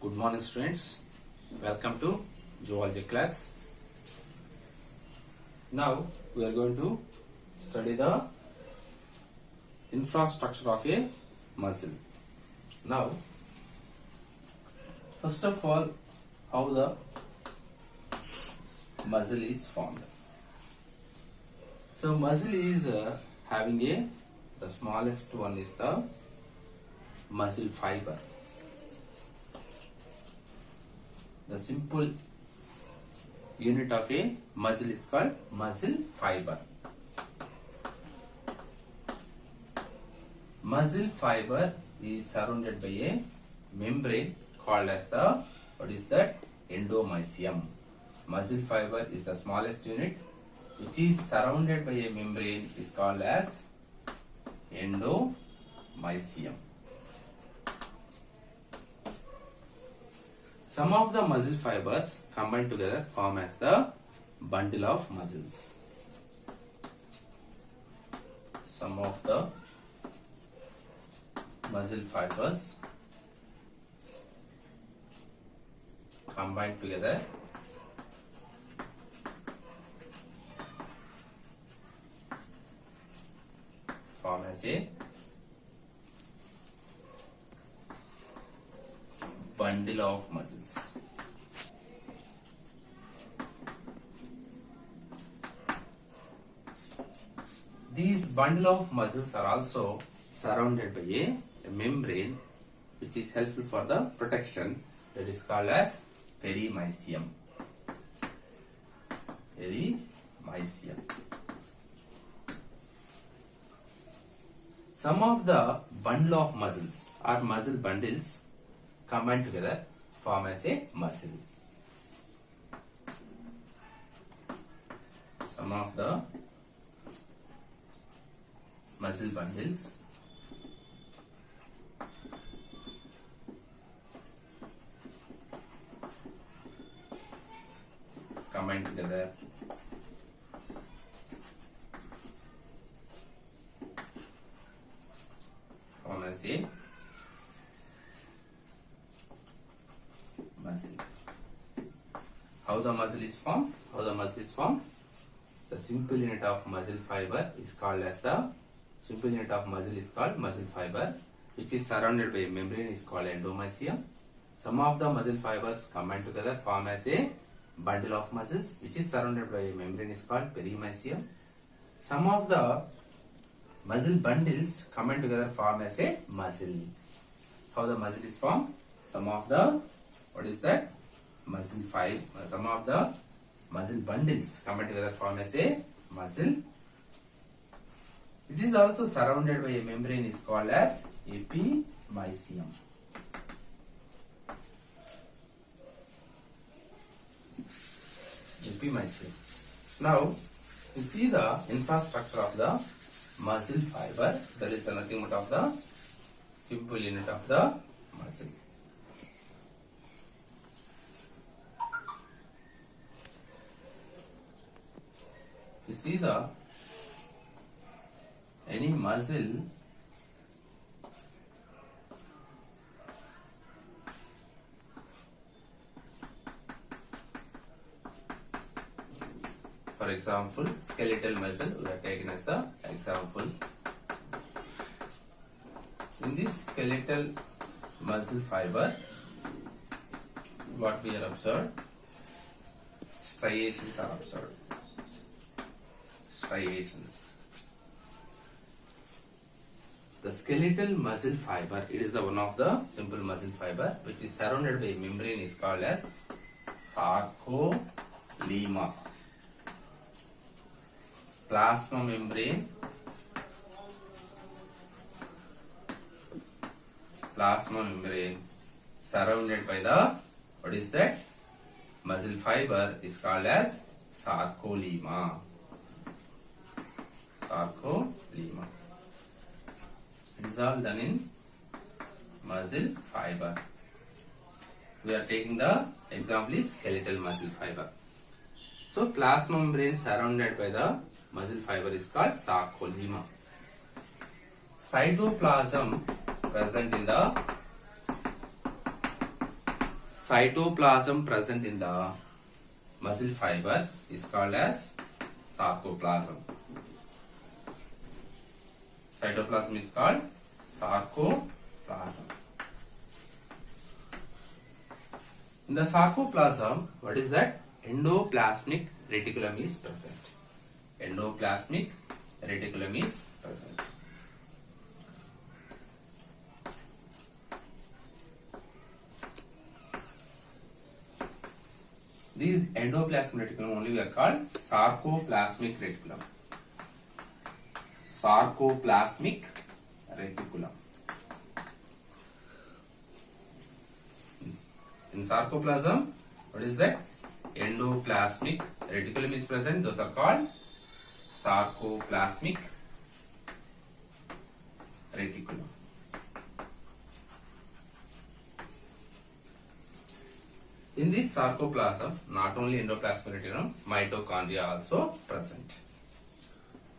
Good morning, students. Welcome to zoology class. Now we are going to study the infrastructure of a muscle. Now, first of all, how the muscle is formed. So muscle is having the smallest one is the muscle fiber. The simple unit of a muscle is called muscle fiber. Muscle fiber is surrounded by a membrane called as the, what is that? Endomysium. Muscle fiber is the smallest unit which is surrounded by a membrane is called as endomysium. Some of the muscle fibers combined together form as the bundle of muscles. Some of the muscle fibers combined together form as a bundle of muscles. These bundle of muscles are also surrounded by a membrane which is helpful for the protection, that is called as perimysium. Perimysium. Some of the bundle of muscles or muscle bundles combined together form as a muscle. Some of the muscle bundles combined together form as a muscle. How the muscle is formed? The simple unit of muscle fiber is called as the muscle fiber, which is surrounded by a membrane is called endomysium. Some of the muscle fibers combined together form as a bundle of muscles which is surrounded by a membrane is called perimysium. Some of the muscle bundles combined together form as a muscle. How the muscle is formed? Some of the muscle bundles combined together form as a muscle. It is also surrounded by a membrane is called as epimysium. Now, you see the infrastructure of the muscle fiber. That is nothing but of the simple unit of the muscle. You see any muscle for example skeletal muscle we are taken as the example. In this skeletal muscle fiber what we are observed, striations are observed. Striations. The skeletal muscle fiber, it is the one of the simple muscle fiber which is surrounded by a membrane is called as sarcolemma. Plasma membrane surrounded by the muscle fiber is called as sarcolemma. It is all done in muscle fiber. We are taking the example is skeletal muscle fiber. So plasma membrane surrounded by the muscle fiber is called sarcolemma. Cytoplasm present in the cytoplasm present in the muscle fiber is called as sarcoplasm. Cytoplasm is called sarcoplasm. In the sarcoplasm, what is that? Endoplasmic reticulum is present. Endoplasmic reticulum is present. These endoplasmic reticulum only we are called sarcoplasmic reticulum. Sarcoplasmic reticulum. In sarcoplasm, what is that? Endoplasmic reticulum is present. Those are called sarcoplasmic reticulum. In this sarcoplasm, not only endoplasmic reticulum, mitochondria also present.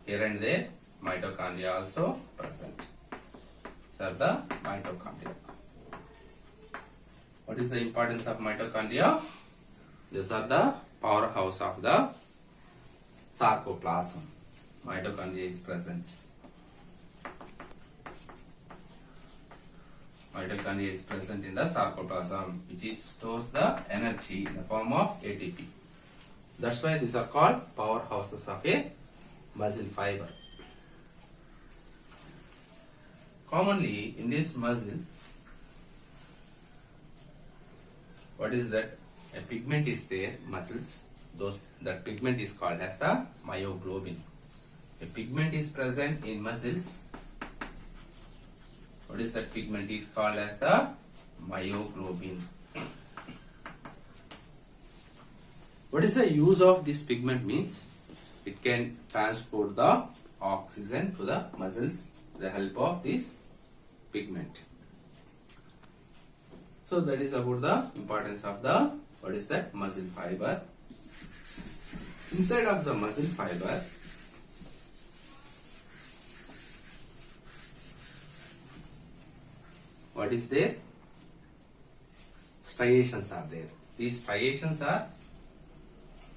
Here and there, mitochondria also present. These are the mitochondria. What is the importance of mitochondria? These are the powerhouse of the sarcoplasm. Mitochondria is present. Mitochondria is present in the sarcoplasm, which stores the energy in the form of ATP. That's why these are called powerhouses of a muscle fiber. Commonly in this muscle, what is that? A pigment is there, muscles. That pigment is called as the myoglobin. A pigment is present in muscles. What is that pigment is called as the myoglobin. What is the use of this pigment means? It can transport the oxygen to the muscles with the help of this pigment. So that is about the importance of the, what is that, muscle fiber. Inside of the muscle fiber, what is there? Striations are there. These striations are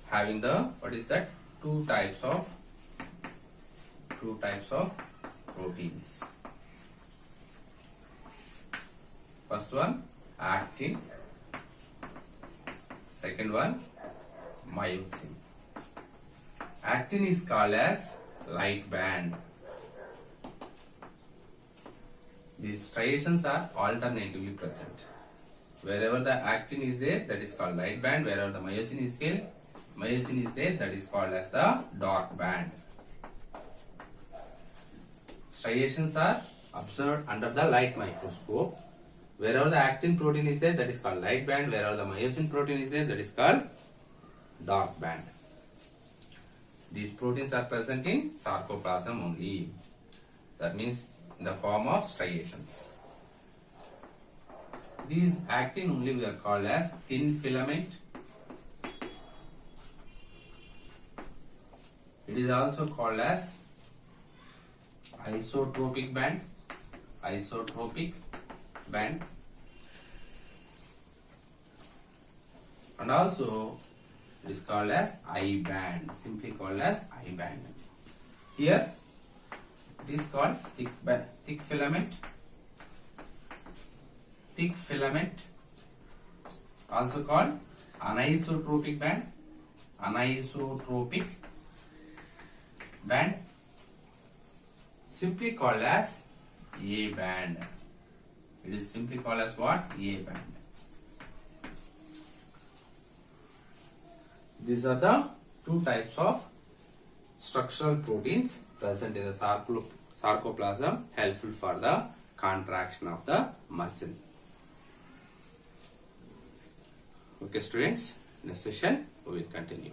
having the, what is that, two types of proteins. First one, actin. Second one, myosin. Actin is called as light band. These striations are alternatively present. Wherever the actin is there, that is called light band. Wherever the myosin is there, that is called as the dark band. Striations are observed under the light microscope. Wherever the actin protein is there, that is called light band. Wherever the myosin protein is there, that is called dark band. These proteins are present in sarcoplasm only. That means in the form of striations. These actin only we are called as thin filament. It is also called as isotropic band. And also it is called as I band, simply called as I band. Here it is called thick filament, also called anisotropic band, simply called as A band. It is simply called as what? A band. These are the two types of structural proteins present in the sarcoplasm, helpful for the contraction of the muscle. Okay students, in this session we will continue.